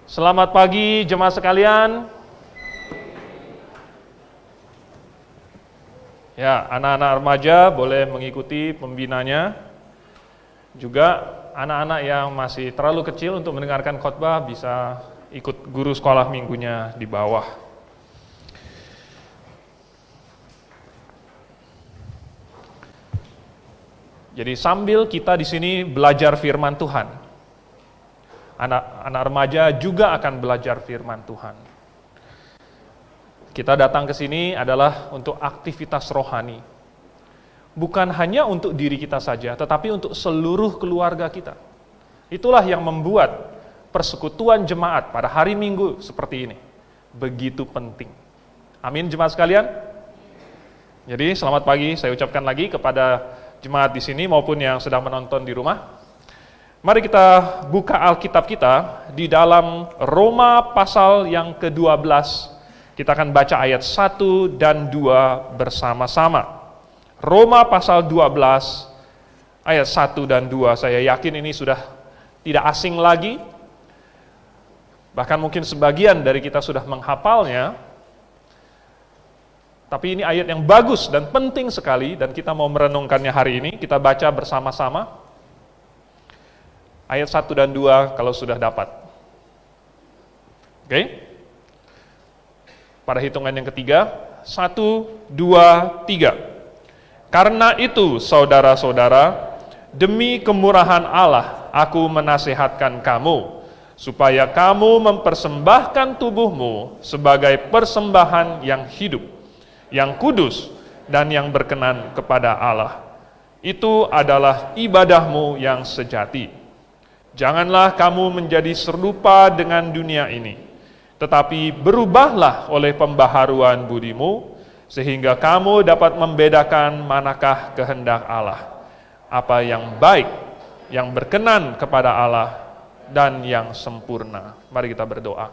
Selamat pagi jemaat sekalian. Ya, anak-anak remaja boleh mengikuti pembinanya. Juga anak-anak yang masih terlalu kecil untuk mendengarkan khotbah bisa ikut guru sekolah minggunya di bawah. Jadi sambil kita di sini belajar firman Tuhan, anak-anak remaja juga akan belajar firman Tuhan. Kita datang ke sini adalah untuk aktivitas rohani. Bukan hanya untuk diri kita saja, tetapi untuk seluruh keluarga kita. Itulah yang membuat persekutuan jemaat pada hari Minggu seperti ini begitu penting. Amin jemaat sekalian. Jadi selamat pagi saya ucapkan lagi kepada jemaat di sini maupun yang sedang menonton di rumah. Mari kita buka Alkitab kita di dalam Roma pasal yang ke-12. Kita akan baca ayat 1 dan 2 bersama-sama. Roma pasal 12 ayat 1 dan 2. Saya yakin ini sudah tidak asing lagi. Bahkan mungkin sebagian dari kita sudah menghafalnya. Tapi ini ayat yang bagus dan penting sekali dan kita mau merenungkannya hari ini. Kita baca bersama-sama. Ayat 1 dan 2 kalau sudah dapat. Oke? Pada hitungan yang ketiga, 1, 2, 3. Karena itu, saudara-saudara, demi kemurahan Allah, aku menasihatkan kamu, supaya kamu mempersembahkan tubuhmu sebagai persembahan yang hidup, yang kudus, dan yang berkenan kepada Allah. Itu adalah ibadahmu yang sejati. Janganlah kamu menjadi serupa dengan dunia ini, tetapi berubahlah oleh pembaharuan budimu, sehingga kamu dapat membedakan manakah kehendak Allah, apa yang baik, yang berkenan kepada Allah, dan yang sempurna. Mari kita berdoa.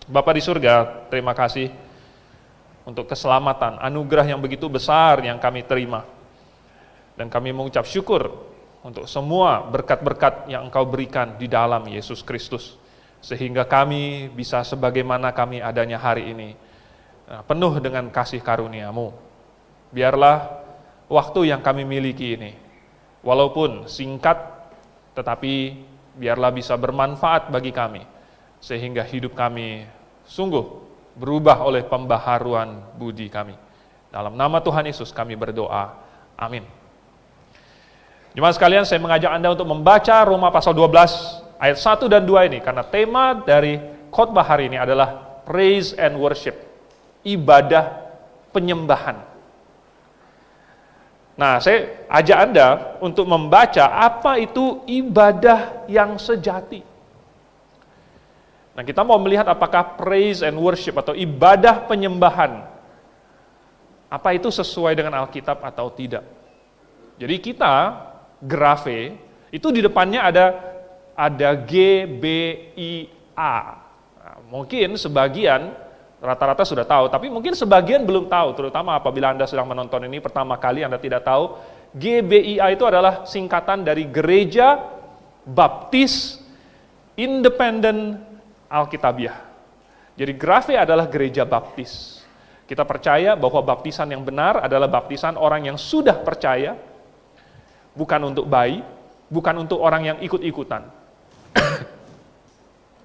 Bapa di surga, terima kasih untuk keselamatan, anugerah yang begitu besar yang kami terima. Dan kami mengucap syukur untuk semua berkat-berkat yang Engkau berikan di dalam Yesus Kristus. Sehingga kami bisa sebagaimana kami adanya hari ini, penuh dengan kasih karunia-Mu. Biarlah waktu yang kami miliki ini, walaupun singkat, tetapi biarlah bisa bermanfaat bagi kami, sehingga hidup kami sungguh berubah oleh pembaharuan budi kami. Dalam nama Tuhan Yesus kami berdoa. Amin. Jemaat sekalian, saya mengajak Anda untuk membaca Roma pasal 12 ayat 1 dan 2 ini, karena tema dari khotbah hari ini adalah praise and worship, ibadah penyembahan. Nah, saya ajak Anda untuk membaca apa itu ibadah yang sejati. Nah, kita mau melihat apakah praise and worship atau ibadah penyembahan, apa itu sesuai dengan Alkitab atau tidak. Jadi kita, grafe, itu di depannya ada GBIA. Nah, mungkin sebagian rata-rata sudah tahu, tapi mungkin sebagian belum tahu, terutama apabila Anda sedang menonton ini pertama kali Anda tidak tahu. GBIA itu adalah singkatan dari Gereja Baptis Independen Alkitabiah. Jadi Grafe adalah gereja baptis. Kita percaya bahwa baptisan yang benar adalah baptisan orang yang sudah percaya, bukan untuk bayi, bukan untuk orang yang ikut-ikutan.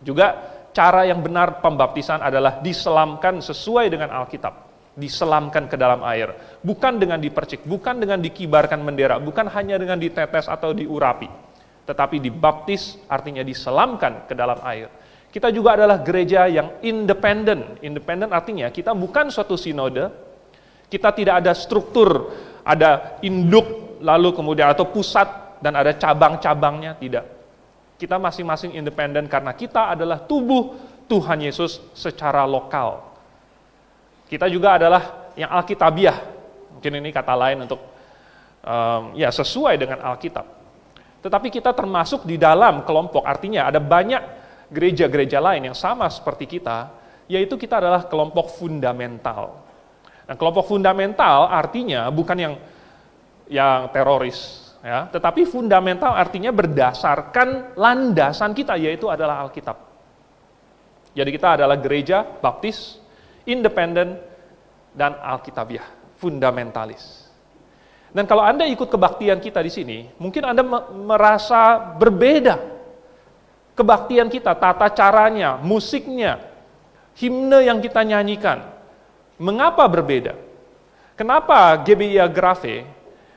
Juga cara yang benar pembaptisan adalah diselamkan sesuai dengan Alkitab, diselamkan ke dalam air, bukan dengan dipercik, bukan dengan dikibarkan bendera, bukan hanya dengan ditetes atau diurapi, tetapi dibaptis artinya diselamkan ke dalam air. Kita juga adalah gereja yang independen. Independen artinya kita bukan suatu sinode, kita tidak ada struktur, ada induk lalu kemudian atau pusat dan ada cabang-cabangnya, tidak. Kita masing-masing independen karena kita adalah tubuh Tuhan Yesus secara lokal. Kita juga adalah yang Alkitabiah. Mungkin ini kata lain untuk sesuai dengan Alkitab. Tetapi kita termasuk di dalam kelompok, artinya ada banyak gereja-gereja lain yang sama seperti kita, yaitu kita adalah kelompok fundamental. Nah, kelompok fundamental artinya bukan yang teroris, ya, tetapi fundamental artinya berdasarkan landasan kita, yaitu adalah Alkitab. Jadi kita adalah gereja baptis, independen, dan alkitabiah, fundamentalis. Dan kalau Anda ikut kebaktian kita di sini, mungkin Anda merasa berbeda. Kebaktian kita, tata caranya, musiknya, himne yang kita nyanyikan. Mengapa berbeda? Kenapa GBI Agrave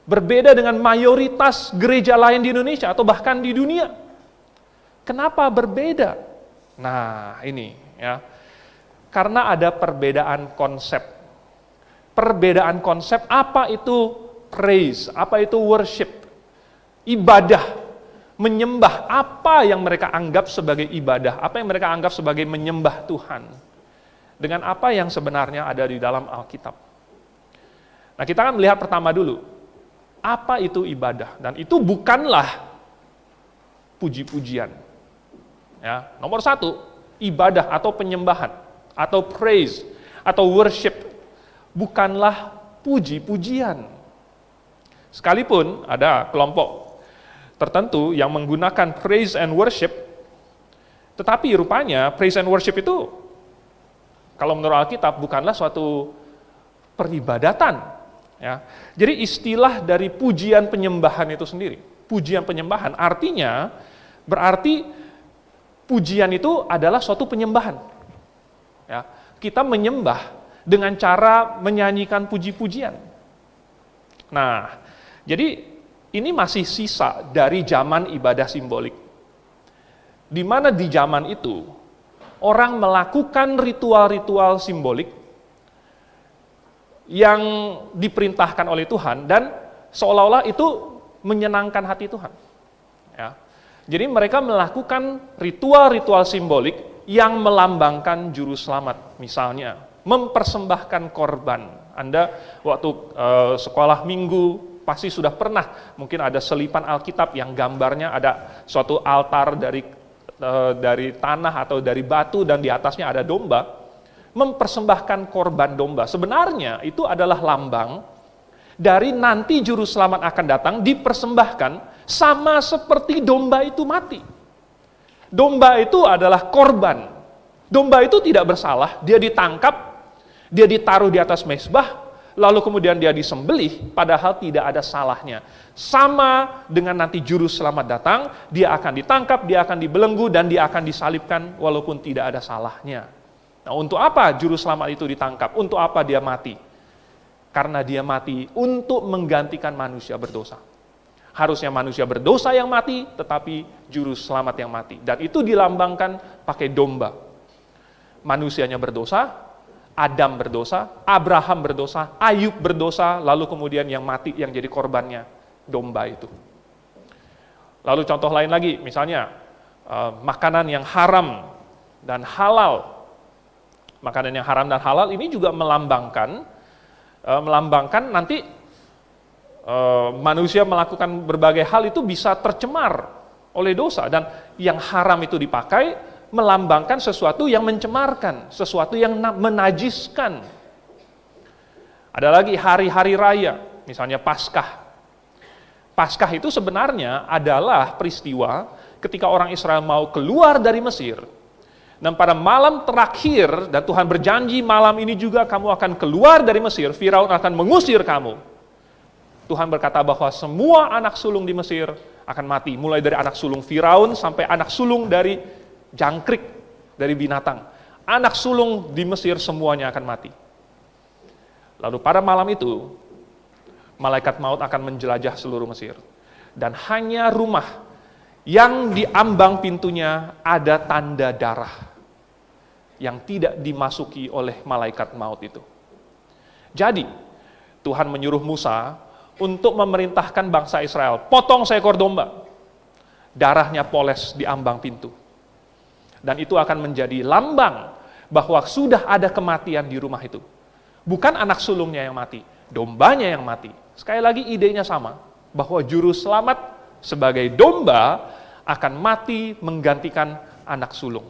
berbeda dengan mayoritas gereja lain di Indonesia atau bahkan di dunia? Kenapa berbeda? Nah, ini ya. Karena ada perbedaan konsep. Perbedaan konsep apa itu praise, apa itu worship, ibadah, menyembah, apa yang mereka anggap sebagai ibadah, apa yang mereka anggap sebagai menyembah Tuhan, dengan apa yang sebenarnya ada di dalam Alkitab. Nah, kita akan melihat pertama dulu, apa itu ibadah, dan itu bukanlah puji-pujian. Ya, nomor satu, ibadah atau penyembahan, atau praise, atau worship, bukanlah puji-pujian. Sekalipun ada kelompok tertentu yang menggunakan praise and worship, tetapi rupanya praise and worship itu, kalau menurut Alkitab, bukanlah suatu peribadatan. Ya. Jadi istilah dari pujian penyembahan itu sendiri, pujian penyembahan artinya, berarti pujian itu adalah suatu penyembahan. Ya. Kita menyembah dengan cara menyanyikan puji-pujian. Nah, jadi ini masih sisa dari zaman ibadah simbolik. Di mana di zaman itu, orang melakukan ritual-ritual simbolik yang diperintahkan oleh Tuhan, dan seolah-olah itu menyenangkan hati Tuhan. Ya. Jadi mereka melakukan ritual-ritual simbolik yang melambangkan juru selamat. Misalnya, mempersembahkan korban. Anda waktu sekolah minggu pasti sudah pernah, mungkin ada selipan Alkitab yang gambarnya ada suatu altar dari tanah atau dari batu dan di atasnya ada domba. Mempersembahkan korban domba. Sebenarnya itu adalah lambang dari nanti juru selamat akan datang dipersembahkan sama seperti domba itu mati. Domba itu adalah korban. Domba itu tidak bersalah, dia ditangkap, dia ditaruh di atas mezbah, lalu kemudian dia disembelih, padahal tidak ada salahnya. Sama dengan nanti juru selamat datang, dia akan ditangkap, dia akan dibelenggu, dan dia akan disalibkan walaupun tidak ada salahnya. Nah, untuk apa juru selamat itu ditangkap? Untuk apa dia mati? Karena dia mati untuk menggantikan manusia berdosa. Harusnya manusia berdosa yang mati, tetapi juru selamat yang mati. Dan itu dilambangkan pakai domba. Manusianya berdosa, Adam berdosa, Abraham berdosa, Ayub berdosa, lalu kemudian yang mati, yang jadi korbannya, domba itu. Lalu contoh lain lagi, misalnya makanan yang haram dan halal. Makanan yang haram dan halal ini juga melambangkan nanti manusia melakukan berbagai hal itu bisa tercemar oleh dosa, dan yang haram itu dipakai melambangkan sesuatu yang mencemarkan, sesuatu yang menajiskan. Ada lagi hari-hari raya, misalnya Paskah. Paskah itu sebenarnya adalah peristiwa ketika orang Israel mau keluar dari Mesir, dan pada malam terakhir, dan Tuhan berjanji malam ini juga kamu akan keluar dari Mesir, Firaun akan mengusir kamu. Tuhan berkata bahwa semua anak sulung di Mesir akan mati, mulai dari anak sulung Firaun sampai anak sulung dari jangkrik, dari binatang. Anak sulung di Mesir semuanya akan mati. Lalu pada malam itu, malaikat maut akan menjelajah seluruh Mesir. Dan hanya rumah yang di ambang pintunya ada tanda darah yang tidak dimasuki oleh malaikat maut itu. Jadi, Tuhan menyuruh Musa untuk memerintahkan bangsa Israel, potong seekor domba, darahnya poles di ambang pintu. Dan itu akan menjadi lambang bahwa sudah ada kematian di rumah itu. Bukan anak sulungnya yang mati, dombanya yang mati. Sekali lagi idenya sama, bahwa juru selamat sebagai domba akan mati menggantikan anak sulung.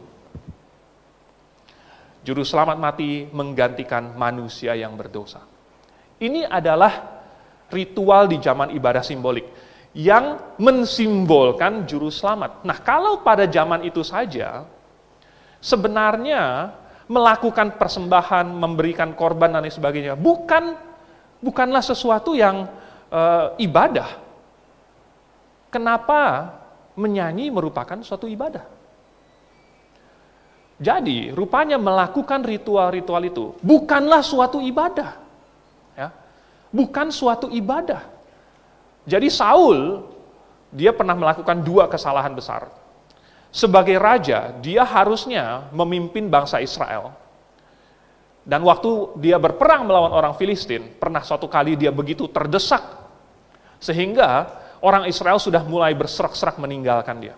Juru selamat mati menggantikan manusia yang berdosa. Ini adalah ritual di zaman ibadah simbolik yang mensimbolkan juru selamat. Nah, kalau pada zaman itu saja, Sebenarnya melakukan persembahan, memberikan korban dan lain sebagainya bukanlah sesuatu yang ibadah. Kenapa menyanyi merupakan suatu ibadah? Jadi rupanya melakukan ritual-ritual itu bukanlah suatu ibadah, ya, bukan suatu ibadah. Jadi Saul dia pernah melakukan 2 kesalahan besar. Sebagai raja, dia harusnya memimpin bangsa Israel. Dan waktu dia berperang melawan orang Filistin, pernah suatu kali dia begitu terdesak, sehingga orang Israel sudah mulai berserak-serak meninggalkan dia.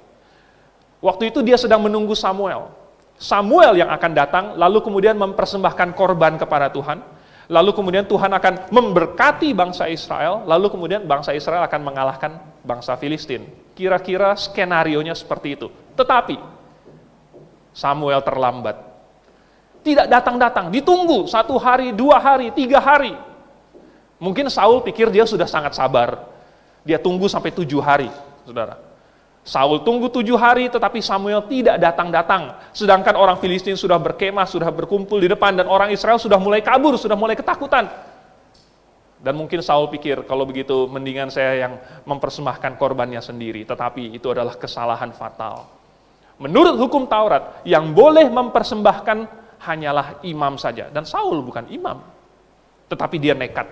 Waktu itu dia sedang menunggu Samuel. Samuel yang akan datang, lalu kemudian mempersembahkan korban kepada Tuhan, lalu kemudian Tuhan akan memberkati bangsa Israel, lalu kemudian bangsa Israel akan mengalahkan bangsa Filistin. Kira-kira skenarionya seperti itu. Tetapi Samuel terlambat. Tidak datang-datang, ditunggu 1 hari, 2 hari, 3 hari. Mungkin Saul pikir dia sudah sangat sabar. Dia tunggu sampai 7 hari, saudara. Saul tunggu 7 hari, tetapi Samuel tidak datang-datang. Sedangkan orang Filistin sudah berkemah, sudah berkumpul di depan, dan orang Israel sudah mulai kabur, sudah mulai ketakutan. Dan mungkin Saul pikir, kalau begitu mendingan saya yang mempersembahkan korbannya sendiri. Tetapi itu adalah kesalahan fatal. Menurut hukum Taurat, yang boleh mempersembahkan hanyalah imam saja. Dan Saul bukan imam. Tetapi dia nekat.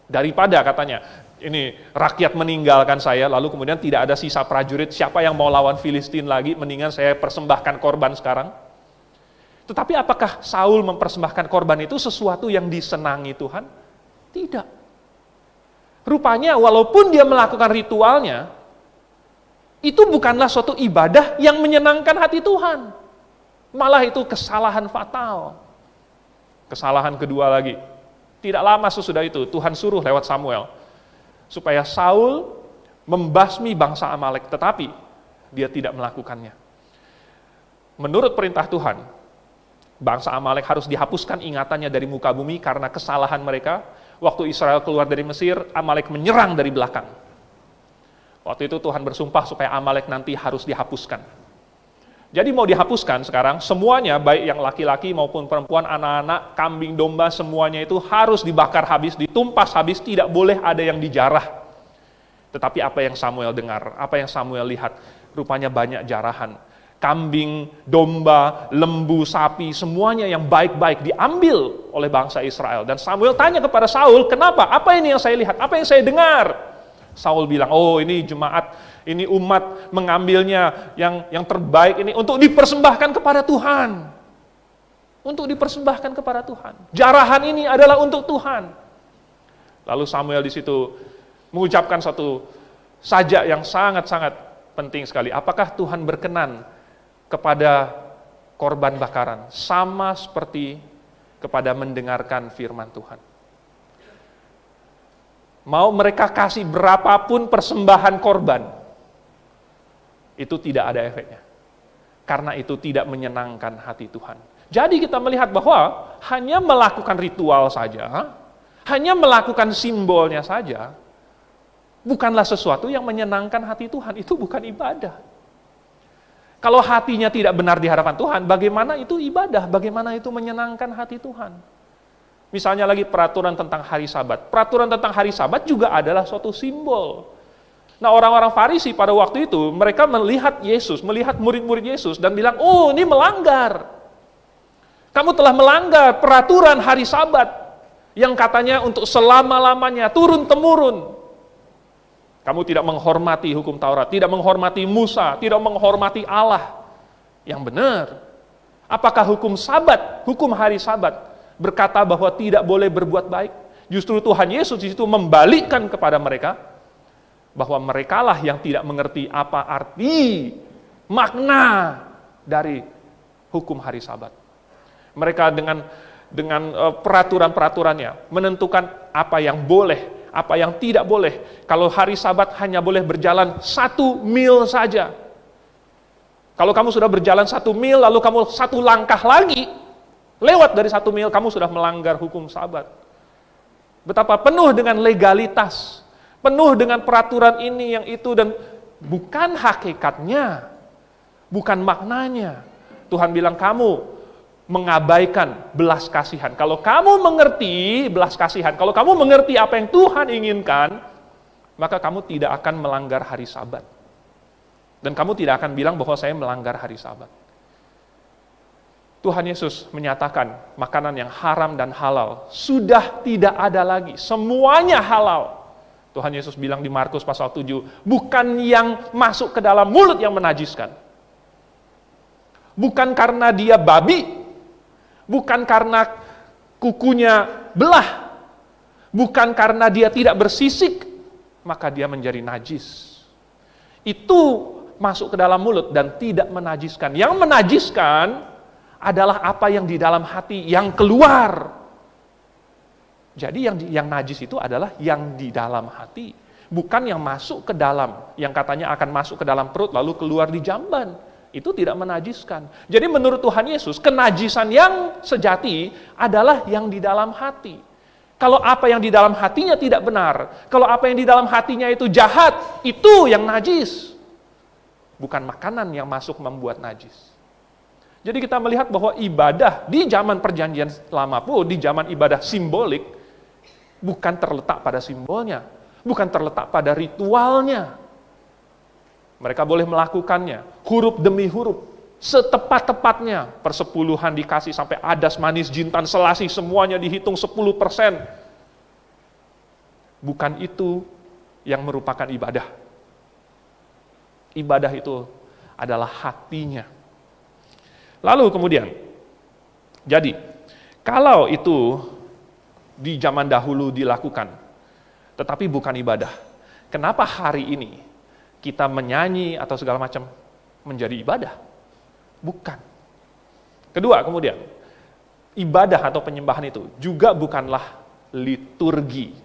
Daripada katanya, ini rakyat meninggalkan saya, lalu kemudian tidak ada sisa prajurit, siapa yang mau lawan Filistin lagi, mendingan saya persembahkan korban sekarang. Tetapi apakah Saul mempersembahkan korban itu sesuatu yang disenangi Tuhan? Tidak. Rupanya walaupun dia melakukan ritualnya, itu bukanlah suatu ibadah yang menyenangkan hati Tuhan. Malah itu kesalahan fatal. Kesalahan kedua lagi. Tidak lama sesudah itu, Tuhan suruh lewat Samuel, supaya Saul membasmi bangsa Amalek, tetapi dia tidak melakukannya. Menurut perintah Tuhan, bangsa Amalek harus dihapuskan ingatannya dari muka bumi karena kesalahan mereka. Waktu Israel keluar dari Mesir, Amalek menyerang dari belakang. Waktu itu Tuhan bersumpah supaya Amalek nanti harus dihapuskan. Jadi mau dihapuskan sekarang, semuanya, baik yang laki-laki maupun perempuan, anak-anak, kambing, domba, semuanya itu harus dibakar habis, ditumpas habis, tidak boleh ada yang dijarah. Tetapi apa yang Samuel dengar, apa yang Samuel lihat, rupanya banyak jarahan. Kambing, domba, lembu, sapi, semuanya yang baik-baik diambil oleh bangsa Israel. Dan Samuel tanya kepada Saul, kenapa? Apa ini yang saya lihat? Apa yang saya dengar? Saul bilang, oh ini jemaat, ini umat mengambilnya yang terbaik ini untuk dipersembahkan kepada Tuhan. Untuk dipersembahkan kepada Tuhan. Jarahan ini adalah untuk Tuhan. Lalu Samuel di situ mengucapkan satu sajak yang sangat-sangat penting sekali. Apakah Tuhan berkenan kepada korban bakaran? Sama seperti kepada mendengarkan firman Tuhan. Mau mereka kasih berapapun persembahan korban, itu tidak ada efeknya. Karena itu tidak menyenangkan hati Tuhan. Jadi kita melihat bahwa hanya melakukan ritual saja, hanya melakukan simbolnya saja, bukanlah sesuatu yang menyenangkan hati Tuhan. Itu bukan ibadah. Kalau hatinya tidak benar di hadapan Tuhan, bagaimana itu ibadah? Bagaimana itu menyenangkan hati Tuhan? Misalnya lagi peraturan tentang hari Sabat. Peraturan tentang hari Sabat juga adalah suatu simbol. Nah, orang-orang Farisi pada waktu itu, mereka melihat Yesus, melihat murid-murid Yesus, dan bilang, oh ini melanggar. Kamu telah melanggar peraturan hari Sabat, yang katanya untuk selama-lamanya, turun-temurun. Kamu tidak menghormati hukum Taurat, tidak menghormati Musa, tidak menghormati Allah. Yang benar. Apakah hukum Sabat, hukum hari Sabat, berkata bahwa tidak boleh berbuat baik? Justru Tuhan Yesus di situ membalikkan kepada mereka, bahwa merekalah yang tidak mengerti apa arti, makna dari hukum hari Sabat. Mereka dengan peraturan-peraturannya menentukan apa yang boleh, apa yang tidak boleh. Kalau hari Sabat hanya boleh berjalan 1 mil saja. Kalau kamu sudah berjalan 1 mil, lalu kamu 1 langkah lagi, lewat dari 1 mil, kamu sudah melanggar hukum Sabat. Betapa penuh dengan legalitas, penuh dengan peraturan ini yang itu, dan bukan hakikatnya, bukan maknanya. Tuhan bilang kamu mengabaikan belas kasihan. Kalau kamu mengerti belas kasihan, kalau kamu mengerti apa yang Tuhan inginkan, maka kamu tidak akan melanggar hari Sabat. Dan kamu tidak akan bilang bahwa saya melanggar hari Sabat. Tuhan Yesus menyatakan makanan yang haram dan halal sudah tidak ada lagi. Semuanya halal. Tuhan Yesus bilang di Markus pasal 7, bukan yang masuk ke dalam mulut yang menajiskan. Bukan karena dia babi, bukan karena kukunya belah, bukan karena dia tidak bersisik, maka dia menjadi najis. Itu masuk ke dalam mulut dan tidak menajiskan. Yang menajiskan adalah apa yang di dalam hati yang keluar. Jadi yang najis itu adalah yang di dalam hati, bukan yang masuk ke dalam, yang katanya akan masuk ke dalam perut lalu keluar di jamban. Itu tidak menajiskan. Jadi menurut Tuhan Yesus, kenajisan yang sejati adalah yang di dalam hati. Kalau apa yang di dalam hatinya tidak benar, kalau apa yang di dalam hatinya itu jahat, itu yang najis. Bukan makanan yang masuk membuat najis. Jadi kita melihat bahwa ibadah di zaman perjanjian lama pun, di zaman ibadah simbolik, bukan terletak pada simbolnya, bukan terletak pada ritualnya. Mereka boleh melakukannya, huruf demi huruf, setepat-tepatnya, persepuluhan dikasih sampai adas, manis, jintan, selasi, semuanya dihitung 10%. Bukan itu yang merupakan ibadah. Ibadah itu adalah hatinya. Lalu kemudian, jadi, kalau itu di zaman dahulu dilakukan, tetapi bukan ibadah, kenapa hari ini kita menyanyi atau segala macam menjadi ibadah? Bukan. Kedua, kemudian, ibadah atau penyembahan itu juga bukanlah liturgi.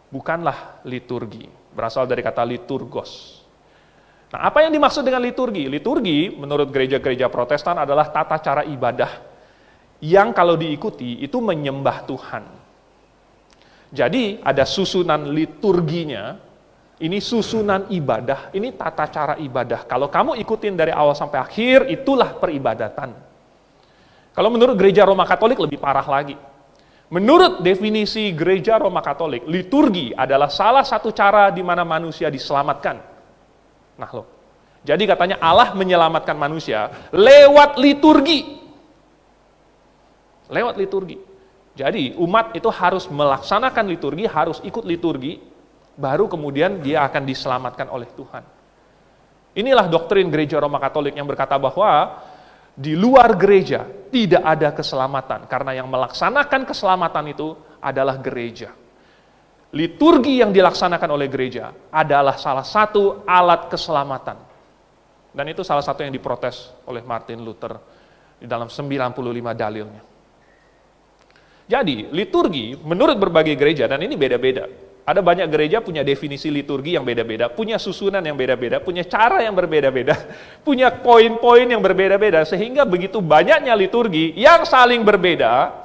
Bukanlah liturgi. Berasal dari kata liturgos. Nah, apa yang dimaksud dengan liturgi? Liturgi, menurut gereja-gereja Protestan adalah tata cara ibadah yang kalau diikuti itu menyembah Tuhan. Jadi, ada susunan liturginya. Ini susunan ibadah, ini tata cara ibadah. Kalau kamu ikutin dari awal sampai akhir, itulah peribadatan. Kalau menurut gereja Roma Katolik lebih parah lagi. Menurut definisi gereja Roma Katolik, liturgi adalah salah satu cara di mana manusia diselamatkan. Nah loh, jadi katanya Allah menyelamatkan manusia lewat liturgi. Lewat liturgi. Jadi umat itu harus melaksanakan liturgi, harus ikut liturgi, baru kemudian dia akan diselamatkan oleh Tuhan. Inilah doktrin gereja Roma Katolik yang berkata bahwa di luar gereja tidak ada keselamatan, karena yang melaksanakan keselamatan itu adalah gereja. Liturgi yang dilaksanakan oleh gereja adalah salah satu alat keselamatan. Dan itu salah satu yang diprotes oleh Martin Luther di dalam 95 dalilnya. Jadi, liturgi menurut berbagai gereja, dan ini beda-beda. Ada banyak gereja punya definisi liturgi yang beda-beda, punya susunan yang beda-beda, punya cara yang berbeda-beda, punya poin-poin yang berbeda-beda, sehingga begitu banyaknya liturgi yang saling berbeda,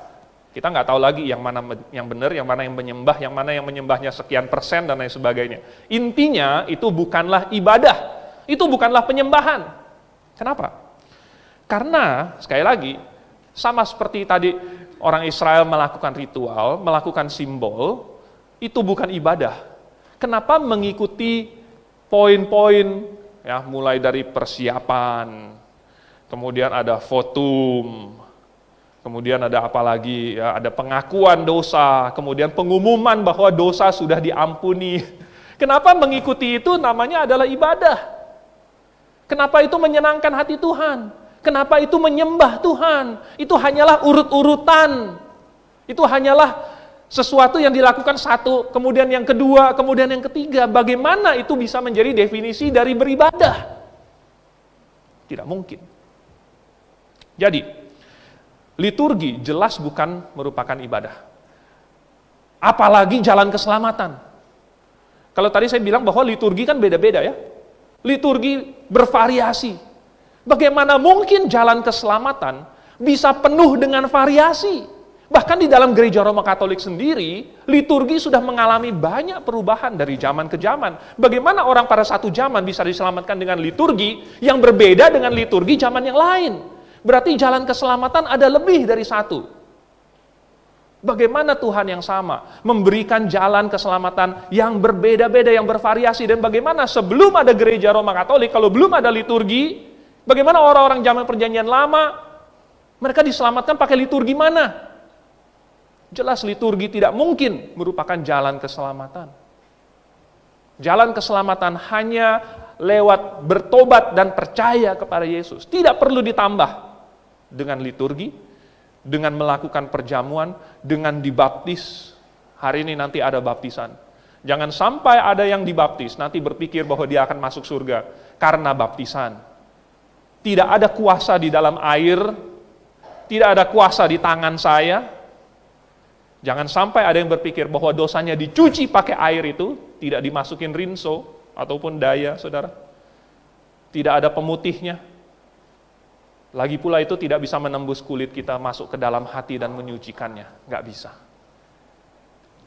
kita nggak tahu lagi yang mana yang benar, yang mana yang menyembah, yang mana yang menyembahnya sekian persen, dan lain sebagainya. Intinya, itu bukanlah ibadah, itu bukanlah penyembahan. Kenapa? Karena, sekali lagi, sama seperti tadi orang Israel melakukan ritual, melakukan simbol, itu bukan ibadah. Kenapa mengikuti poin-poin, ya, mulai dari persiapan, kemudian ada votum, kemudian ada apa lagi, ya, ada pengakuan dosa, kemudian pengumuman bahwa dosa sudah diampuni. Kenapa mengikuti itu namanya adalah ibadah? Kenapa itu menyenangkan hati Tuhan? Kenapa itu menyembah Tuhan? Itu hanyalah urut-urutan. Itu hanyalah sesuatu yang dilakukan satu, kemudian yang kedua, kemudian yang ketiga. Bagaimana itu bisa menjadi definisi dari beribadah? Tidak mungkin. Jadi, liturgi jelas bukan merupakan ibadah. Apalagi jalan keselamatan. Kalau tadi saya bilang bahwa liturgi kan beda-beda ya. Liturgi bervariasi. Bagaimana mungkin jalan keselamatan bisa penuh dengan variasi? Bahkan di dalam gereja Roma Katolik sendiri, liturgi sudah mengalami banyak perubahan dari zaman ke zaman. Bagaimana orang pada satu zaman bisa diselamatkan dengan liturgi yang berbeda dengan liturgi zaman yang lain? Berarti jalan keselamatan ada lebih dari satu. Bagaimana Tuhan yang sama memberikan jalan keselamatan yang berbeda-beda, yang bervariasi, dan bagaimana sebelum ada gereja Roma Katolik, kalau belum ada liturgi, bagaimana orang-orang zaman perjanjian lama, mereka diselamatkan pakai liturgi mana? Jelas liturgi tidak mungkin merupakan jalan keselamatan. Jalan keselamatan hanya lewat bertobat dan percaya kepada Yesus. Tidak perlu ditambah dengan liturgi, dengan melakukan perjamuan, dengan dibaptis. Hari ini nanti ada baptisan. Jangan sampai ada yang dibaptis, nanti berpikir bahwa dia akan masuk surga karena baptisan. Tidak ada kuasa di dalam air, tidak ada kuasa di tangan saya. Jangan sampai ada yang berpikir bahwa dosanya dicuci pakai air itu, tidak dimasukin rinso ataupun daya, saudara. Tidak ada pemutihnya. Lagi pula itu tidak bisa menembus kulit kita masuk ke dalam hati dan menyucikannya. Nggak bisa.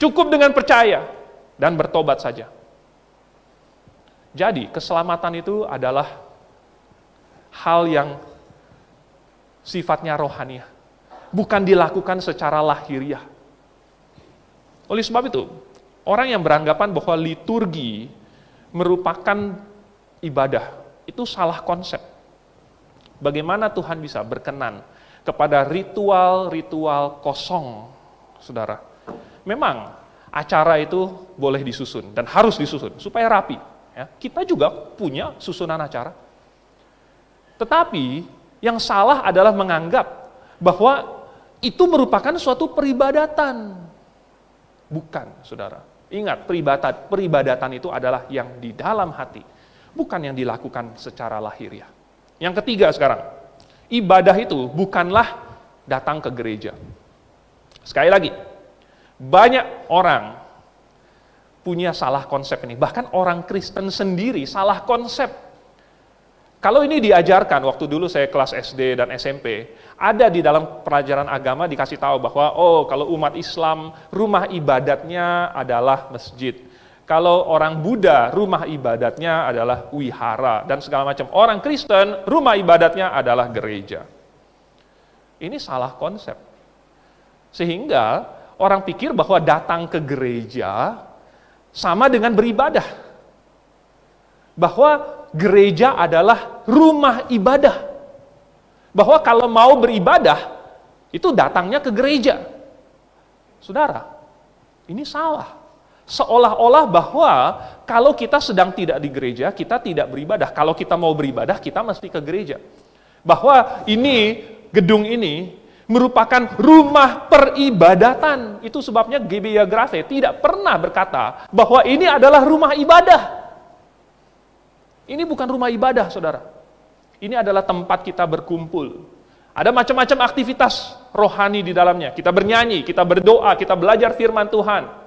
Cukup dengan percaya dan bertobat saja. Jadi, keselamatan itu adalah hal yang sifatnya rohaniah. Bukan dilakukan secara lahiriah. Oleh sebab itu, orang yang beranggapan bahwa liturgi merupakan ibadah, itu salah konsep. Bagaimana Tuhan bisa berkenan kepada ritual-ritual kosong, saudara? Memang acara itu boleh disusun dan harus disusun supaya rapi. Ya. Kita juga punya susunan acara. Tetapi yang salah adalah menganggap bahwa itu merupakan suatu peribadatan. Bukan, saudara. Ingat, peribadatan itu adalah yang di dalam hati, bukan yang dilakukan secara lahiriah. Yang ketiga sekarang, ibadah itu bukanlah datang ke gereja. Sekali lagi, banyak orang punya salah konsep ini. Bahkan orang Kristen sendiri salah konsep. Kalau ini diajarkan, waktu dulu saya kelas SD dan SMP, ada di dalam pelajaran agama dikasih tahu bahwa, kalau umat Islam, rumah ibadatnya adalah masjid. Kalau orang Buddha, rumah ibadatnya adalah wihara, dan segala macam. Orang Kristen, rumah ibadatnya adalah gereja. Ini salah konsep. Sehingga orang pikir bahwa datang ke gereja sama dengan beribadah. Bahwa gereja adalah rumah ibadah. Bahwa kalau mau beribadah, itu datangnya ke gereja. Saudara, ini salah. Seolah-olah bahwa kalau kita sedang tidak di gereja, kita tidak beribadah. Kalau kita mau beribadah, kita mesti ke gereja. Bahwa ini, gedung ini, merupakan rumah peribadatan. Itu sebabnya GBI Grafe tidak pernah berkata bahwa ini adalah rumah ibadah. Ini bukan rumah ibadah, saudara. Ini adalah tempat kita berkumpul. Ada macam-macam aktivitas rohani di dalamnya. Kita bernyanyi, kita berdoa, kita belajar firman Tuhan.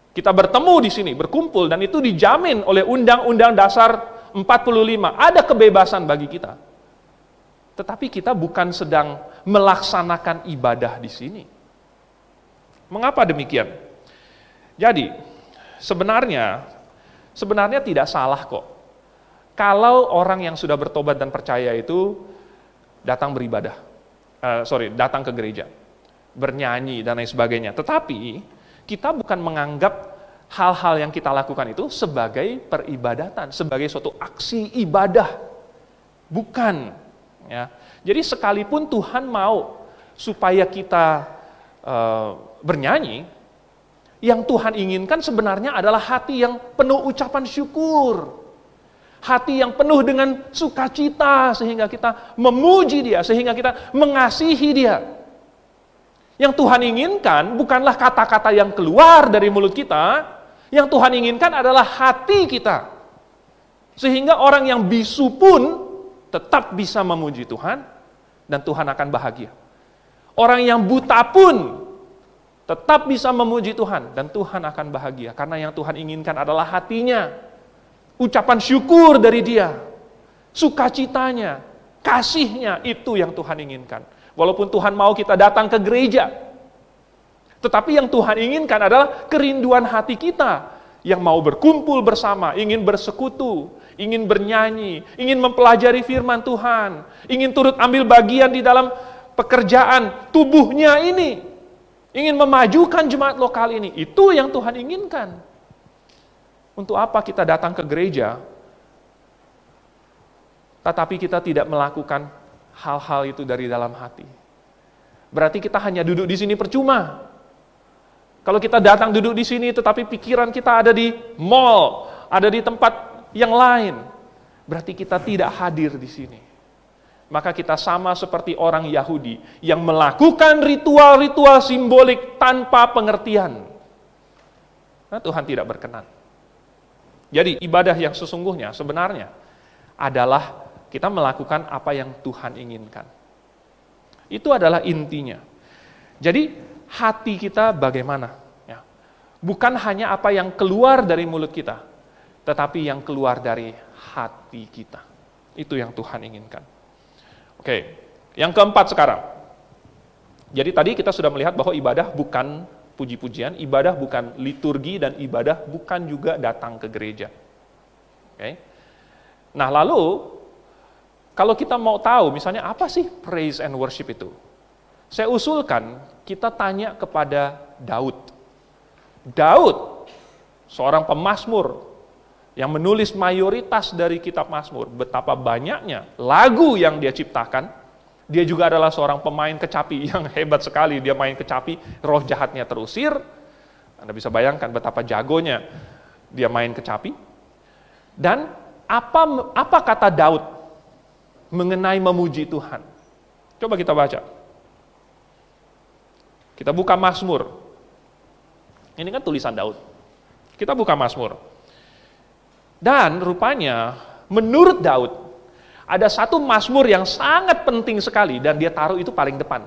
Kita bertemu di sini, berkumpul, dan itu dijamin oleh Undang-Undang Dasar 45. Ada kebebasan bagi kita. Tetapi kita bukan sedang melaksanakan ibadah di sini. Mengapa demikian? Jadi, sebenarnya tidak salah kok. Kalau orang yang sudah bertobat dan percaya itu datang beribadah, datang ke gereja, bernyanyi dan lain sebagainya. Tetapi kita bukan menganggap hal-hal yang kita lakukan itu sebagai peribadatan, sebagai suatu aksi ibadah. Bukan. Ya. Jadi sekalipun Tuhan mau supaya kita bernyanyi, yang Tuhan inginkan sebenarnya adalah hati yang penuh ucapan syukur. Hati yang penuh dengan sukacita sehingga kita memuji Dia, sehingga kita mengasihi Dia. Yang Tuhan inginkan bukanlah kata-kata yang keluar dari mulut kita, yang Tuhan inginkan adalah hati kita. Sehingga orang yang bisu pun tetap bisa memuji Tuhan dan Tuhan akan bahagia. Orang yang buta pun tetap bisa memuji Tuhan dan Tuhan akan bahagia karena yang Tuhan inginkan adalah hatinya. Ucapan syukur dari Dia, sukacitanya, kasihnya, itu yang Tuhan inginkan. Walaupun Tuhan mau kita datang ke gereja, Tetapi yang Tuhan inginkan adalah kerinduan hati kita yang mau berkumpul bersama, ingin bersekutu, ingin bernyanyi, ingin mempelajari firman Tuhan, ingin turut ambil bagian di dalam pekerjaan tubuhnya ini, ingin memajukan jemaat lokal ini. Itu yang Tuhan inginkan. Untuk apa kita datang ke gereja, tetapi kita tidak melakukan hal-hal itu dari dalam hati? Berarti kita hanya duduk di sini percuma. Kalau kita datang duduk di sini, tetapi pikiran kita ada di mall, ada di tempat yang lain, berarti kita tidak hadir di sini. Maka kita sama seperti orang Yahudi yang melakukan ritual-ritual simbolik tanpa pengertian. Nah, Tuhan tidak berkenan. Jadi ibadah yang sesungguhnya sebenarnya adalah kita melakukan apa yang Tuhan inginkan. Itu adalah intinya. Jadi hati kita bagaimana? Ya. Bukan hanya apa yang keluar dari mulut kita, tetapi yang keluar dari hati kita. Itu yang Tuhan inginkan. Oke, yang keempat sekarang. Jadi tadi kita sudah melihat bahwa ibadah bukan puji-pujian, ibadah bukan liturgi, dan ibadah bukan juga datang ke gereja. Oke. Nah lalu, kalau kita mau tahu misalnya apa sih praise and worship itu? Saya usulkan kita tanya kepada Daud. Daud, seorang pemazmur yang menulis mayoritas dari kitab Mazmur, betapa banyaknya lagu yang dia ciptakan. Dia juga adalah seorang pemain kecapi yang hebat sekali. Dia main kecapi, roh jahatnya terusir. Anda bisa bayangkan betapa jagonya dia main kecapi. Dan apa kata Daud mengenai memuji Tuhan? Coba kita baca. Kita buka Mazmur. Ini kan tulisan Daud. Kita buka Mazmur. Dan rupanya menurut Daud ada satu mazmur yang sangat penting sekali dan dia taruh itu paling depan.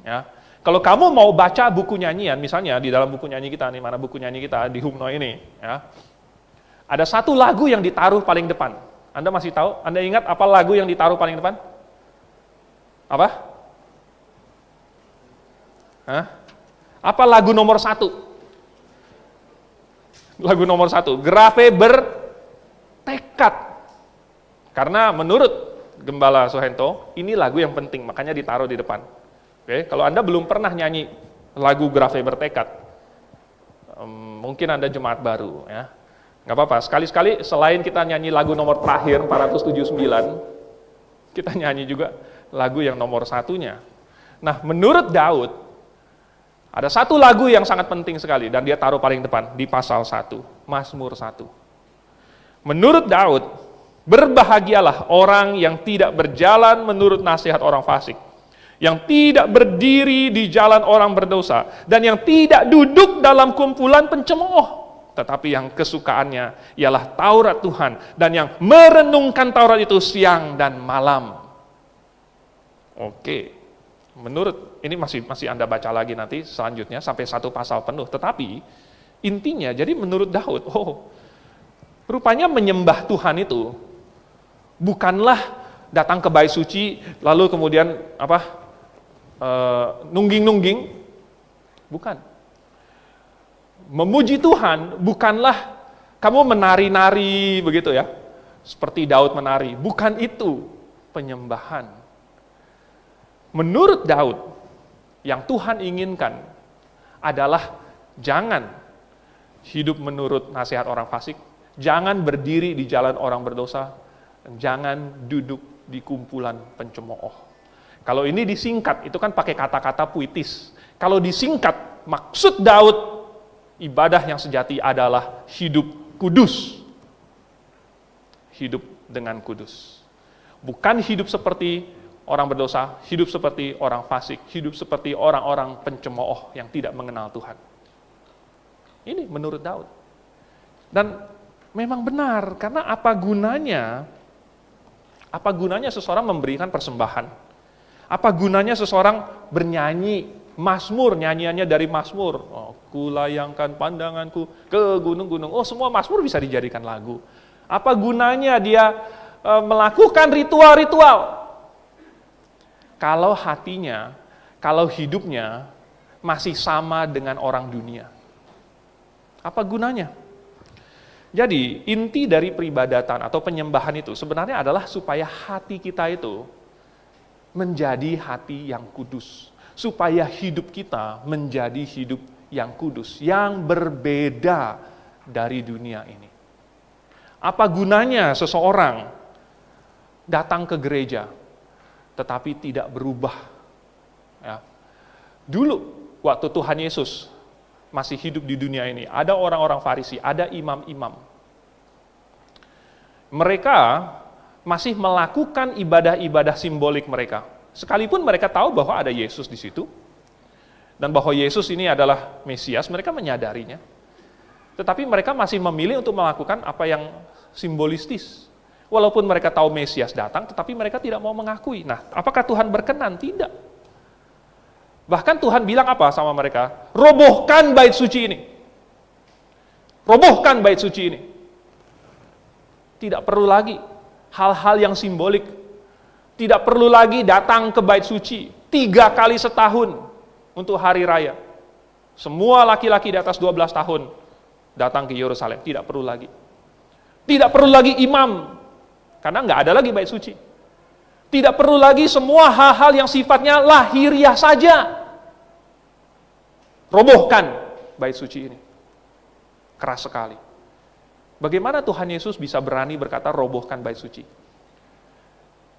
Ya. Kalau kamu mau baca buku nyanyian, misalnya di dalam buku nyanyi kita nih, mana buku nyanyi kita di Humno ini, ya. Ada satu lagu yang ditaruh paling depan. Anda masih tahu? Anda ingat apa lagu yang ditaruh paling depan? Apa? Hah? Apa lagu nomor 1? Lagu nomor 1, Grave bertekad. Karena menurut Gembala Sohento, ini lagu yang penting, makanya ditaruh di depan. Oke, kalau Anda belum pernah nyanyi lagu Grave bertekad, mungkin Anda jemaat baru, ya. Nggak apa-apa, sekali-sekali selain kita nyanyi lagu nomor terakhir, 479, kita nyanyi juga lagu yang nomor 1-nya. Nah, menurut Daud, ada satu lagu yang sangat penting sekali, dan dia taruh paling depan, di pasal 1, Mazmur 1. Menurut Daud, berbahagialah orang yang tidak berjalan menurut nasihat orang fasik, yang tidak berdiri di jalan orang berdosa, dan yang tidak duduk dalam kumpulan pencemooh, tetapi yang kesukaannya ialah Taurat Tuhan, dan yang merenungkan Taurat itu siang dan malam. Oke, menurut, ini masih Anda baca lagi nanti selanjutnya, sampai 1 pasal penuh, tetapi intinya, jadi menurut Daud, rupanya menyembah Tuhan itu bukanlah datang ke bait suci lalu kemudian nungging-nungging, bukan. Memuji Tuhan bukanlah kamu menari-nari begitu ya, seperti Daud menari, bukan itu penyembahan. Menurut Daud, yang Tuhan inginkan adalah jangan hidup menurut nasihat orang fasik, jangan berdiri di jalan orang berdosa, jangan duduk di kumpulan pencemooh. Kalau ini disingkat, itu kan pakai kata-kata puitis. Kalau disingkat, maksud Daud, ibadah yang sejati adalah hidup kudus. Hidup dengan kudus. Bukan hidup seperti orang berdosa, hidup seperti orang fasik, hidup seperti orang-orang pencemooh yang tidak mengenal Tuhan. Ini menurut Daud. Dan memang benar, karena apa gunanya seseorang memberikan persembahan? Apa gunanya seseorang bernyanyi mazmur, nyanyiannya dari mazmur? Kulayangkan pandanganku ke gunung-gunung. Semua mazmur bisa dijadikan lagu. Apa gunanya dia melakukan ritual-ritual? Kalau hatinya, kalau hidupnya masih sama dengan orang dunia. Apa gunanya? Jadi, inti dari peribadatan atau penyembahan itu sebenarnya adalah supaya hati kita itu menjadi hati yang kudus. Supaya hidup kita menjadi hidup yang kudus, yang berbeda dari dunia ini. Apa gunanya seseorang datang ke gereja, tetapi tidak berubah? Ya. Dulu, waktu Tuhan Yesus masih hidup di dunia ini, ada orang-orang Farisi, ada imam-imam. Mereka masih melakukan ibadah-ibadah simbolik mereka. Sekalipun mereka tahu bahwa ada Yesus di situ, dan bahwa Yesus ini adalah Mesias, mereka menyadarinya. Tetapi mereka masih memilih untuk melakukan apa yang simbolistis. Walaupun mereka tahu Mesias datang, tetapi mereka tidak mau mengakui. Nah, apakah Tuhan berkenan? Tidak. Bahkan Tuhan bilang apa sama mereka? Robohkan bait suci ini. Robohkan bait suci ini. Tidak perlu lagi hal-hal yang simbolik. Tidak perlu lagi datang ke bait suci 3 kali setahun untuk hari raya. Semua laki-laki di atas 12 tahun datang ke Yerusalem. Tidak perlu lagi. Tidak perlu lagi imam, karena nggak ada lagi bait suci. Tidak perlu lagi semua hal-hal yang sifatnya lahiriah saja. Robohkan bait suci ini. Keras sekali. Bagaimana Tuhan Yesus bisa berani berkata robohkan bait suci?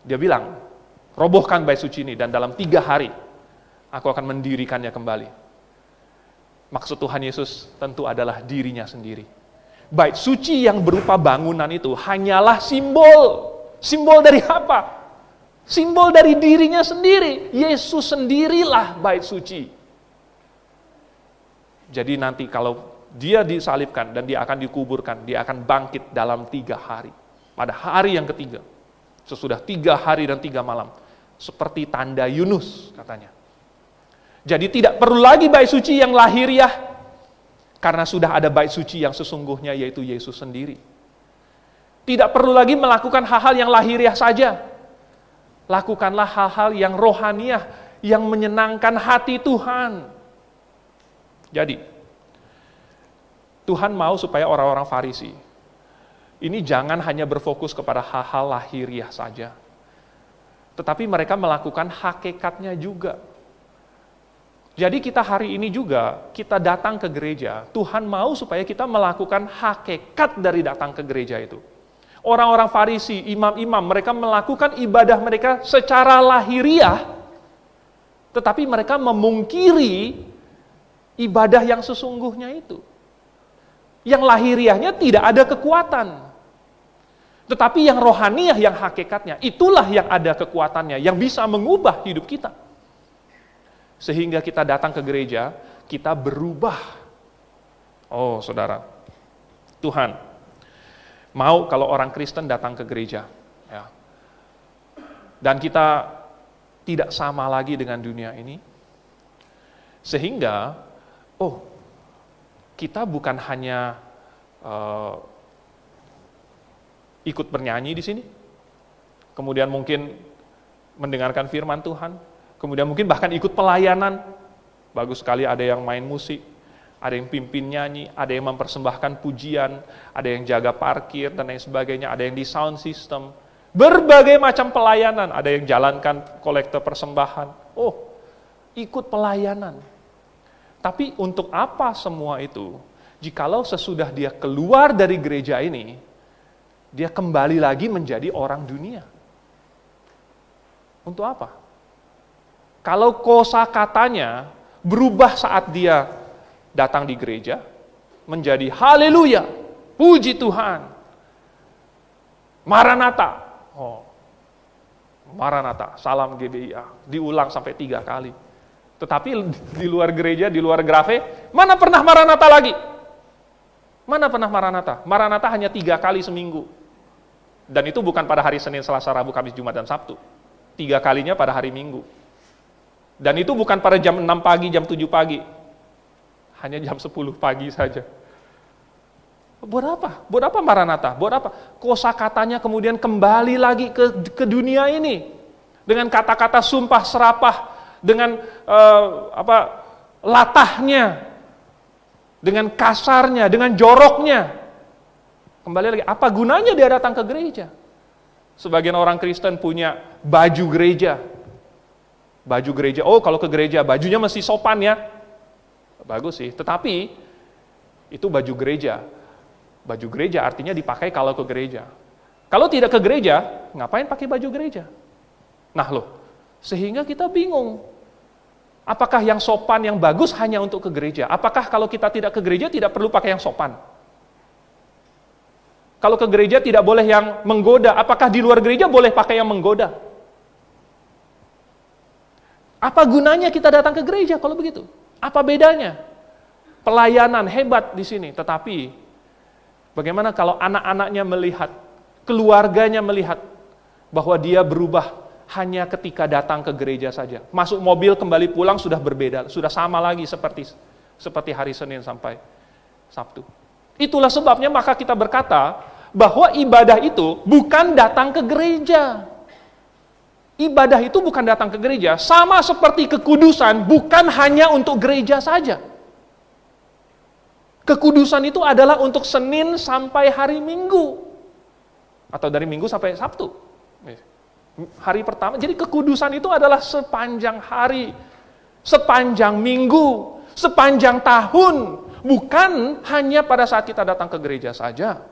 Dia bilang, robohkan bait suci ini dan dalam 3 hari aku akan mendirikannya kembali. Maksud Tuhan Yesus tentu adalah dirinya sendiri. Bait suci yang berupa bangunan itu hanyalah simbol. Simbol dari apa? Simbol dari dirinya sendiri. Yesus sendirilah bait suci. Jadi nanti kalau dia disalibkan dan dia akan dikuburkan, dia akan bangkit dalam 3 hari. Pada hari yang ketiga, sesudah 3 hari dan 3 malam, seperti tanda Yunus katanya. Jadi tidak perlu lagi bait suci yang lahiriah, karena sudah ada bait suci yang sesungguhnya, yaitu Yesus sendiri. Tidak perlu lagi melakukan hal-hal yang lahiriah saja. Lakukanlah hal-hal yang rohaniah, yang menyenangkan hati Tuhan. Jadi, Tuhan mau supaya orang-orang Farisi ini jangan hanya berfokus kepada hal-hal lahiriah saja, tetapi mereka melakukan hakikatnya juga. Jadi kita hari ini juga, kita datang ke gereja, Tuhan mau supaya kita melakukan hakikat dari datang ke gereja itu. Orang-orang Farisi, imam-imam, mereka melakukan ibadah mereka secara lahiriah, tetapi mereka memungkiri ibadah yang sesungguhnya itu. Yang lahiriahnya tidak ada kekuatan. Tetapi yang rohaniah, yang hakikatnya, itulah yang ada kekuatannya, yang bisa mengubah hidup kita. Sehingga kita datang ke gereja, kita berubah. Oh saudara, Tuhan mau kalau orang Kristen datang ke gereja, ya. Dan kita tidak sama lagi dengan dunia ini. Sehingga, kita bukan hanya ikut bernyanyi di sini, kemudian mungkin mendengarkan firman Tuhan, kemudian mungkin bahkan ikut pelayanan. Bagus sekali, ada yang main musik, ada yang pimpin nyanyi, ada yang mempersembahkan pujian, ada yang jaga parkir dan lain sebagainya, ada yang di sound system, berbagai macam pelayanan, ada yang jalankan kolektor persembahan. Ikut pelayanan. Tapi untuk apa semua itu? Jikalau sesudah dia keluar dari gereja ini, dia kembali lagi menjadi orang dunia. Untuk apa? Kalau kosakatanya berubah saat dia datang di gereja, menjadi haleluya, puji Tuhan, Maranatha. Maranatha, salam GBIA, diulang sampai 3 kali. Tetapi di luar gereja, di luar grafe, mana pernah Maranatha lagi? Mana pernah Maranatha? Maranatha hanya 3 kali seminggu. Dan itu bukan pada hari Senin, Selasa, Rabu, Kamis, Jumat, dan Sabtu. 3 kalinya pada hari Minggu. Dan itu bukan pada jam 6 pagi, jam 7 pagi. Hanya jam 10 pagi saja. Buat apa? Buat apa Maranatha? Buat apa? Kosakatanya kemudian kembali lagi ke dunia ini. Dengan kata-kata sumpah serapah, dengan latahnya, dengan kasarnya, dengan joroknya. Kembali lagi, apa gunanya dia datang ke gereja? Sebagian orang Kristen punya baju gereja. Baju gereja, oh kalau ke gereja bajunya mesti sopan ya. Bagus sih, tetapi itu baju gereja. Baju gereja artinya dipakai kalau ke gereja. Kalau tidak ke gereja, ngapain pakai baju gereja? Nah loh, sehingga kita bingung. Apakah yang sopan, yang bagus hanya untuk ke gereja? Apakah kalau kita tidak ke gereja tidak perlu pakai yang sopan? Kalau ke gereja tidak boleh yang menggoda, apakah di luar gereja boleh pakai yang menggoda? Apa gunanya kita datang ke gereja kalau begitu? Apa bedanya? Pelayanan hebat di sini, tetapi bagaimana kalau anak-anaknya melihat, keluarganya melihat bahwa dia berubah hanya ketika datang ke gereja saja. Masuk mobil kembali pulang sudah berbeda, sudah sama lagi seperti hari Senin sampai Sabtu. Itulah sebabnya maka kita berkata bahwa ibadah itu bukan datang ke gereja. Ibadah itu bukan datang ke gereja, sama seperti kekudusan bukan hanya untuk gereja saja. Kekudusan itu adalah untuk Senin sampai hari Minggu. Atau dari Minggu sampai Sabtu. Hari pertama, jadi kekudusan itu adalah sepanjang hari, sepanjang minggu, sepanjang tahun. Bukan hanya pada saat kita datang ke gereja saja.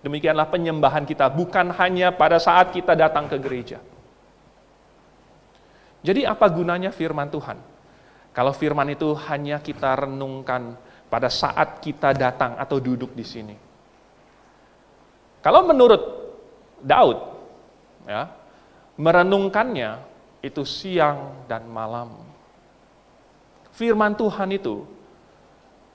Demikianlah penyembahan kita, bukan hanya pada saat kita datang ke gereja. Jadi apa gunanya firman Tuhan? Kalau firman itu hanya kita renungkan pada saat kita datang atau duduk di sini. Kalau menurut Daud, ya, merenungkannya itu siang dan malam. Firman Tuhan itu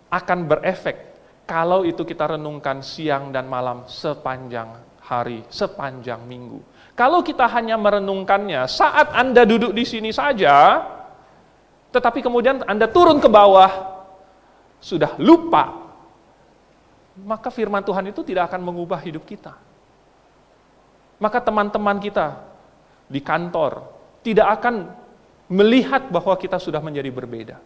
akan berefek kalau itu kita renungkan siang dan malam sepanjang hari, sepanjang minggu. Kalau kita hanya merenungkannya saat Anda duduk di sini saja, tetapi kemudian Anda turun ke bawah, sudah lupa, maka firman Tuhan itu tidak akan mengubah hidup kita. Maka teman-teman kita di kantor tidak akan melihat bahwa kita sudah menjadi berbeda.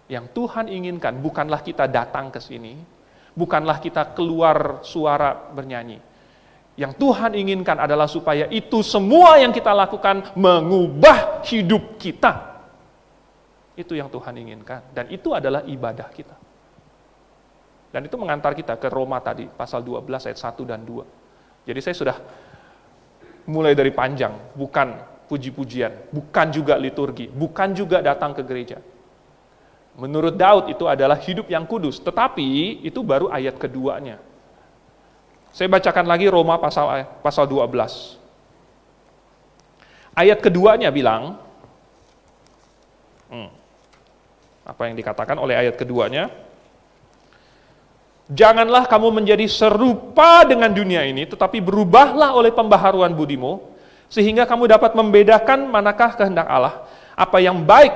Yang Tuhan inginkan bukanlah kita datang ke sini, bukanlah kita keluar suara bernyanyi. Yang Tuhan inginkan adalah supaya itu semua yang kita lakukan mengubah hidup kita. Itu yang Tuhan inginkan, dan itu adalah ibadah kita. Dan itu mengantar kita ke Roma tadi, pasal 12 ayat 1 dan 2. Jadi saya sudah mulai dari panjang, bukan puji-pujian, bukan juga liturgi, bukan juga datang ke gereja. Menurut Daud itu adalah hidup yang kudus, tetapi itu baru ayat keduanya. Saya bacakan lagi Roma pasal 12. Ayat keduanya bilang, apa yang dikatakan oleh ayat keduanya? Janganlah kamu menjadi serupa dengan dunia ini, tetapi berubahlah oleh pembaharuan budimu, sehingga kamu dapat membedakan manakah kehendak Allah, apa yang baik,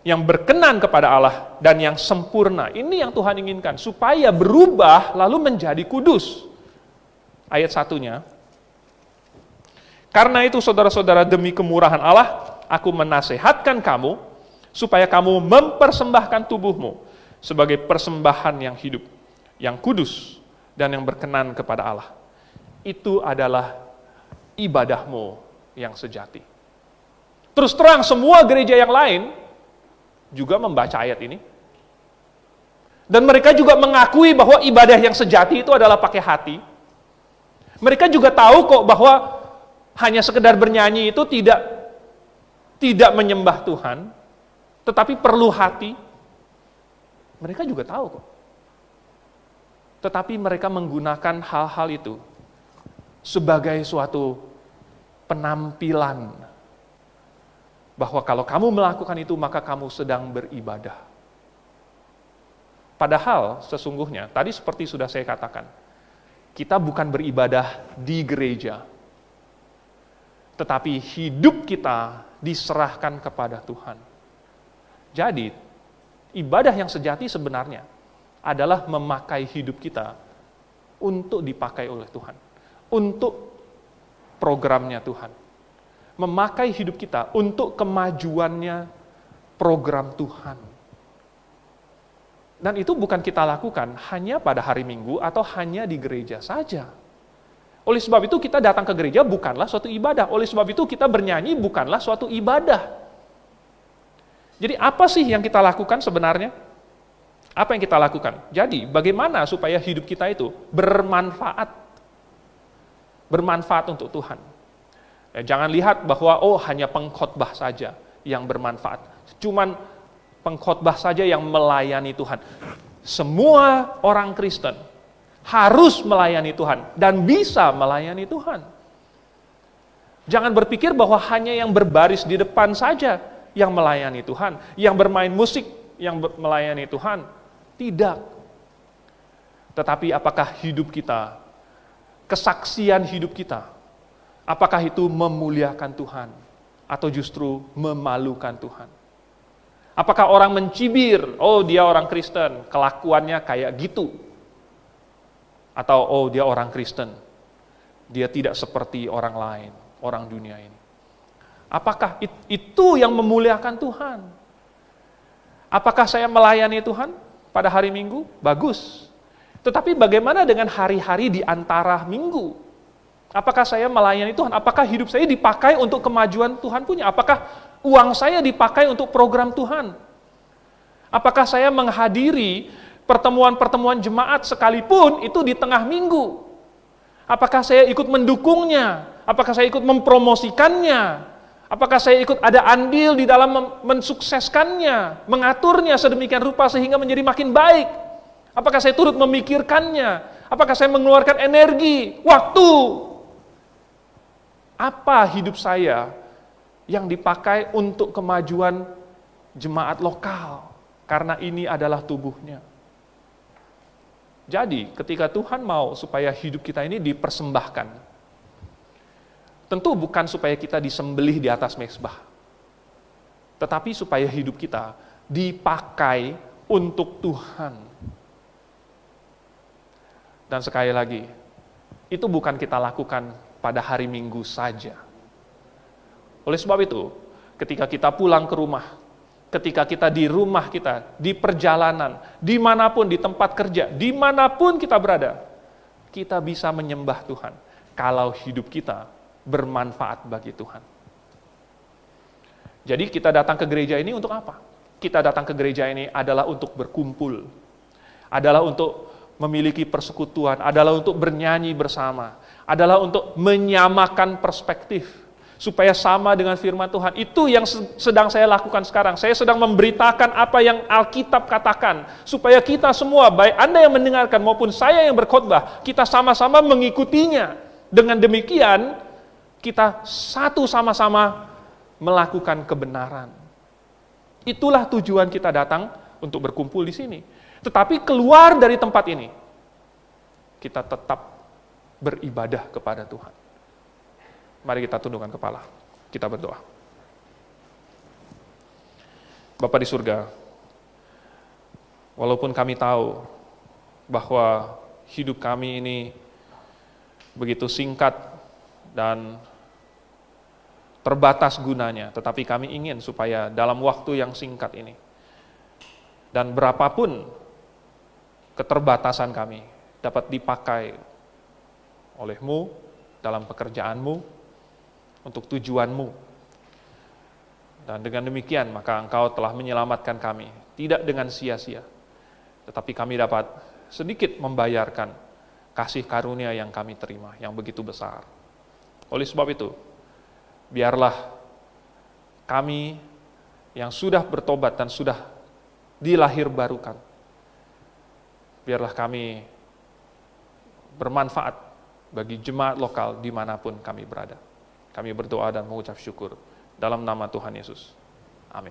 yang berkenan kepada Allah, dan yang sempurna. Ini yang Tuhan inginkan, supaya berubah lalu menjadi kudus. Ayat 1-nya, karena itu saudara-saudara, demi kemurahan Allah, aku menasehatkan kamu, supaya kamu mempersembahkan tubuhmu sebagai persembahan yang hidup, yang kudus, dan yang berkenan kepada Allah. Itu adalah ibadahmu yang sejati. Terus terang, semua gereja yang lain juga membaca ayat ini. Dan mereka juga mengakui bahwa ibadah yang sejati itu adalah pakai hati. Mereka juga tahu kok bahwa hanya sekedar bernyanyi itu tidak menyembah Tuhan, tetapi perlu hati. Mereka juga tahu kok. Tetapi mereka menggunakan hal-hal itu sebagai suatu penampilan bahwa kalau kamu melakukan itu maka kamu sedang beribadah. Padahal sesungguhnya, tadi seperti sudah saya katakan, kita bukan beribadah di gereja, tetapi hidup kita diserahkan kepada Tuhan. Jadi, ibadah yang sejati sebenarnya adalah memakai hidup kita untuk dipakai oleh Tuhan, untuk programnya Tuhan. Memakai hidup kita untuk kemajuannya program Tuhan. Dan itu bukan kita lakukan hanya pada hari Minggu atau hanya di gereja saja. Oleh sebab itu kita datang ke gereja bukanlah suatu ibadah. Oleh sebab itu kita bernyanyi bukanlah suatu ibadah. Jadi apa sih yang kita lakukan sebenarnya? Apa yang kita lakukan? Jadi bagaimana supaya hidup kita itu bermanfaat? Bermanfaat untuk Tuhan. Jangan lihat bahwa hanya pengkhotbah saja yang bermanfaat. Cuman pengkhotbah saja yang melayani Tuhan. Semua orang Kristen harus melayani Tuhan dan bisa melayani Tuhan. Jangan berpikir bahwa hanya yang berbaris di depan saja yang melayani Tuhan, yang bermain musik yang melayani Tuhan. Tidak. Tetapi apakah hidup kita, kesaksian hidup kita, apakah itu memuliakan Tuhan atau justru memalukan Tuhan? Apakah orang mencibir, dia orang Kristen, kelakuannya kayak gitu? Atau dia orang Kristen, dia tidak seperti orang lain, orang dunia ini. Apakah itu yang memuliakan Tuhan? Apakah saya melayani Tuhan pada hari Minggu? Bagus. Tetapi bagaimana dengan hari-hari di antara minggu? Apakah saya melayani Tuhan? Apakah hidup saya dipakai untuk kemajuan Tuhan punya? Apakah uang saya dipakai untuk program Tuhan? Apakah saya menghadiri pertemuan-pertemuan jemaat sekalipun itu di tengah minggu? Apakah saya ikut mendukungnya? Apakah saya ikut mempromosikannya? Apakah saya ikut ada andil di dalam mensukseskannya, mengaturnya sedemikian rupa sehingga menjadi makin baik? Apakah saya turut memikirkannya? Apakah saya mengeluarkan energi, waktu? Apa hidup saya yang dipakai untuk kemajuan jemaat lokal? Karena ini adalah tubuhnya. Jadi, ketika Tuhan mau supaya hidup kita ini dipersembahkan, tentu bukan supaya kita disembelih di atas mezbah, tetapi supaya hidup kita dipakai untuk Tuhan. Dan sekali lagi, itu bukan kita lakukan pada hari Minggu saja. Oleh sebab itu, ketika kita pulang ke rumah, ketika kita di rumah kita, di perjalanan, dimanapun, di tempat kerja, dimanapun kita berada, kita bisa menyembah Tuhan kalau hidup kita bermanfaat bagi Tuhan. Jadi kita datang ke gereja ini untuk apa? Kita datang ke gereja ini adalah untuk berkumpul, adalah untuk memiliki persekutuan, adalah untuk bernyanyi bersama, adalah untuk menyamakan perspektif, supaya sama dengan firman Tuhan. Itu yang sedang saya lakukan sekarang. Saya sedang memberitakan apa yang Alkitab katakan, supaya kita semua, baik Anda yang mendengarkan maupun saya yang berkhotbah, kita sama-sama mengikutinya. Dengan demikian, kita satu sama-sama melakukan kebenaran. Itulah tujuan kita datang untuk berkumpul di sini. Tetapi keluar dari tempat ini, kita tetap beribadah kepada Tuhan. Mari kita tundukkan kepala, kita berdoa. Bapa di surga, walaupun kami tahu bahwa hidup kami ini begitu singkat dan terbatas gunanya, tetapi kami ingin supaya dalam waktu yang singkat ini, dan berapapun keterbatasan kami, dapat dipakai oleh-Mu dalam pekerjaan-Mu, untuk tujuan-Mu. Dan dengan demikian, maka Engkau telah menyelamatkan kami, tidak dengan sia-sia, tetapi kami dapat sedikit membayarkan kasih karunia yang kami terima, yang begitu besar. Oleh sebab itu, biarlah kami yang sudah bertobat dan sudah dilahir barukan, biarlah kami bermanfaat bagi jemaat lokal dimanapun kami berada. Kami berdoa dan mengucap syukur dalam nama Tuhan Yesus. Amin.